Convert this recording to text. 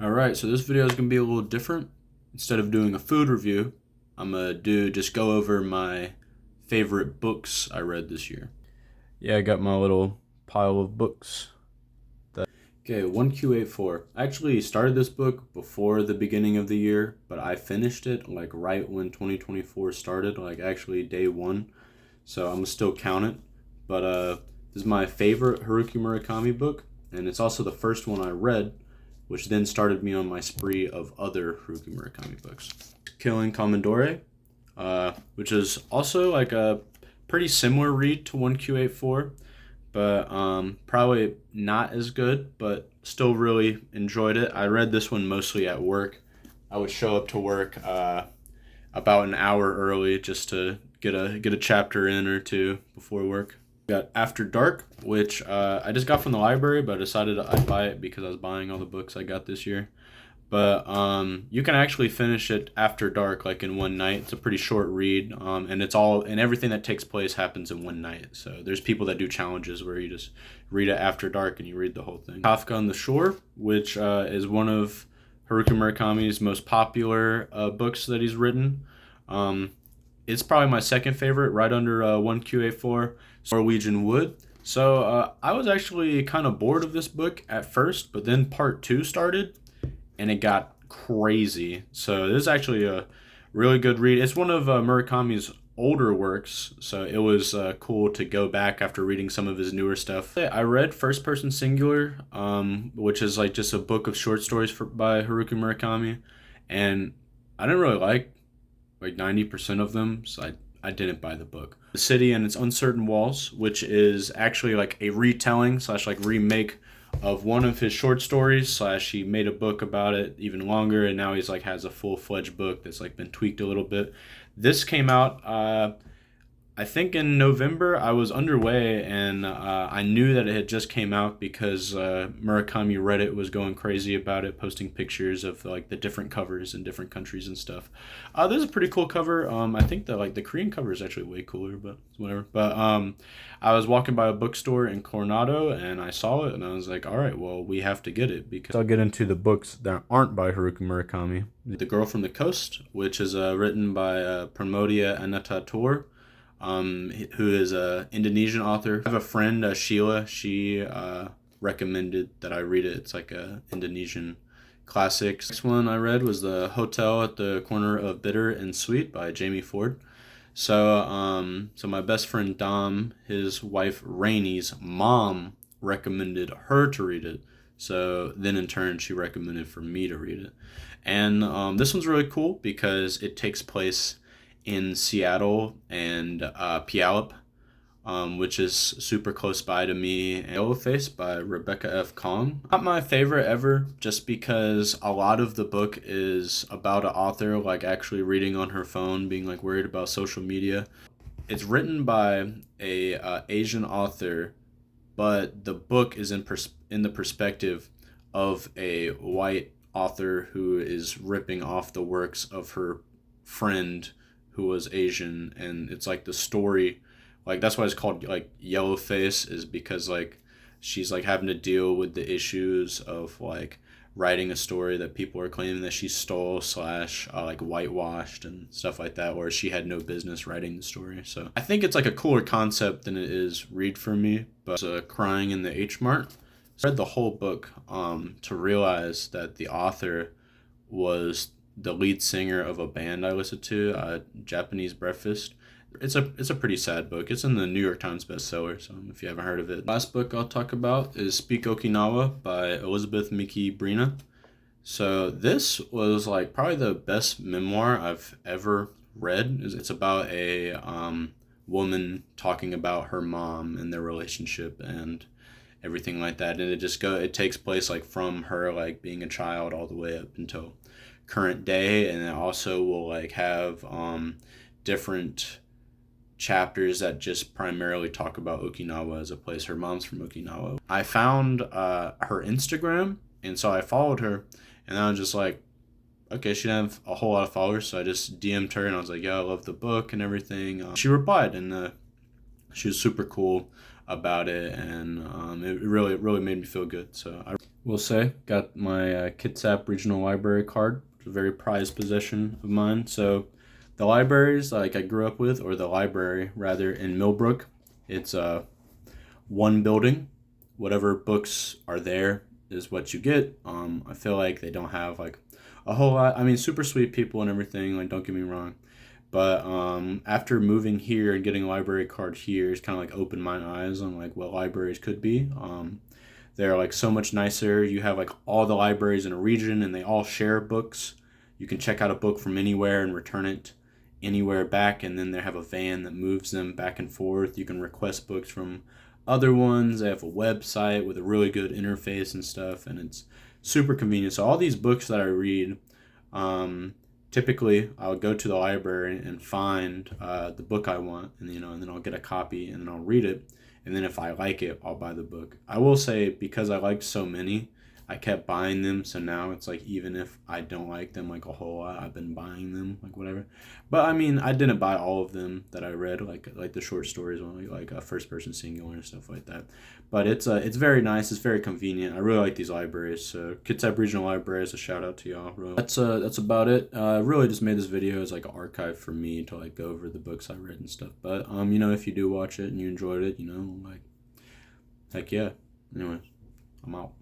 Alright, so this video is going to be a little different. Instead of doing a food review, I'm going to just go over my favorite books I read this year. Yeah, I got my little pile of books. Okay, 1Q84. I actually started this book before the beginning of the year, but I finished it like right when 2024 started, like actually day one. So I'm going to still count it. But this is my favorite Haruki Murakami book, and it's also the first one I read, which then started me on my spree of other Haruki Murakami books. Killing Commodore, which is also like a pretty similar read to 1Q84, but probably not as good, but still really enjoyed it. I read this one mostly at work. I would show up to work about an hour early just to get a chapter in or two before work. Got After Dark, which I just got from the library, but I decided I'd buy it because I was buying all the books I got this year. But you can actually finish it after dark, like in one night. It's a pretty short read, and everything that takes place happens in one night. So there's people that do challenges where you just read it after dark and you read the whole thing. Kafka on the Shore, which is one of Haruki Murakami's most popular books that he's written. It's probably my second favorite, right under 1Q84, Norwegian Wood. So I was actually kind of bored of this book at first, but then part 2 started, and it got crazy. So this is actually a really good read. It's one of Murakami's older works, so it was cool to go back after reading some of his newer stuff. I read First Person Singular, which is like just a book of short stories by Haruki Murakami, and I didn't really like 90% of them, so I didn't buy the book. The City and Its Uncertain Walls, which is actually like a retelling / like remake of one of his short stories / he made a book about it even longer, and now he's like has a full-fledged book that's like been tweaked a little bit. This came out I think in November. I was underway, and I knew that it had just came out because Murakami Reddit was going crazy about it, posting pictures of like the different covers in different countries and stuff. There's a pretty cool cover. I think that like the Korean cover is actually way cooler, but whatever. But I was walking by a bookstore in Coronado and I saw it and I was like, all right, well, we have to get it because I'll get into the books that aren't by Haruki Murakami. The Girl from the Coast, which is written by Pramodia Anantatur, who is an Indonesian author. I have a friend, Sheila. She recommended that I read it. It's like a Indonesian classic. Next one I read was The Hotel at the Corner of Bitter and Sweet by Jamie Ford. So my best friend Dom, his wife Rainy's mom recommended her to read it. So then in turn she recommended for me to read it. And this one's really cool because it takes place in Seattle and Puyallup, which is super close by to me. Yellowface by Rebecca F. Kong. Not my favorite ever, just because a lot of the book is about an author like actually reading on her phone, being like worried about social media. It's written by a Asian author, but the book is in the perspective of a white author who is ripping off the works of her friend who was Asian, and it's like the story, like that's why it's called like Yellowface, is because like she's like having to deal with the issues of like writing a story that people are claiming that she stole / like whitewashed and stuff like that, or she had no business writing the story. So I think it's like a cooler concept than it is read for me. But Crying in the H Mart. I read the whole book to realize that the author was the lead singer of a band I listened to, Japanese Breakfast. It's a pretty sad book. It's in the New York Times bestseller, so if you haven't heard of it. Last book I'll talk about is Speak Okinawa by Elizabeth Miki Brina. So this was like probably the best memoir I've ever read. It's about a woman talking about her mom and their relationship and everything like that, and it takes place like from her like being a child all the way up until current day, and it also will like have different chapters that just primarily talk about Okinawa as a place. Her mom's from Okinawa. I found her Instagram, and so I followed her, and I was just like, okay, she didn't have a whole lot of followers, so I just DM'd her and I was like, yeah, I love the book and everything. She replied, and she was super cool about it, and it really made me feel good. So will say. Got my Kitsap Regional Library card. It's a very prized possession of mine. So the libraries like I grew up with, or the library rather, in Millbrook, it's one building. Whatever books are there is what you get. I feel like they don't have like a whole lot. I mean, super sweet people and everything. Like, don't get me wrong. But after moving here and getting a library card here, it's kind of like opened my eyes on like what libraries could be. They're like so much nicer. You have like all the libraries in a region and they all share books. You can check out a book from anywhere and return it anywhere back, and then they have a van that moves them back and forth. You can request books from other ones. They have a website with a really good interface and stuff, and it's super convenient. So all these books that I read, typically I'll go to the library and find the book I want, and and then I'll get a copy and then I'll read it, and then if I like it, I'll buy the book. I will say, because I liked so many, I kept buying them, so now it's like even if I don't like them like a whole lot, I've been buying them, like whatever. But I mean, I didn't buy all of them that I read, like the short stories only, like first person singular and stuff like that. But it's very nice. It's very convenient. I really like these libraries. So Kitsap Regional Library is a shout out to y'all. Really. That's about it. I really just made this video as like an archive for me to like go over the books I read and stuff. But if you do watch it and you enjoyed it, like heck yeah. Anyways, I'm out.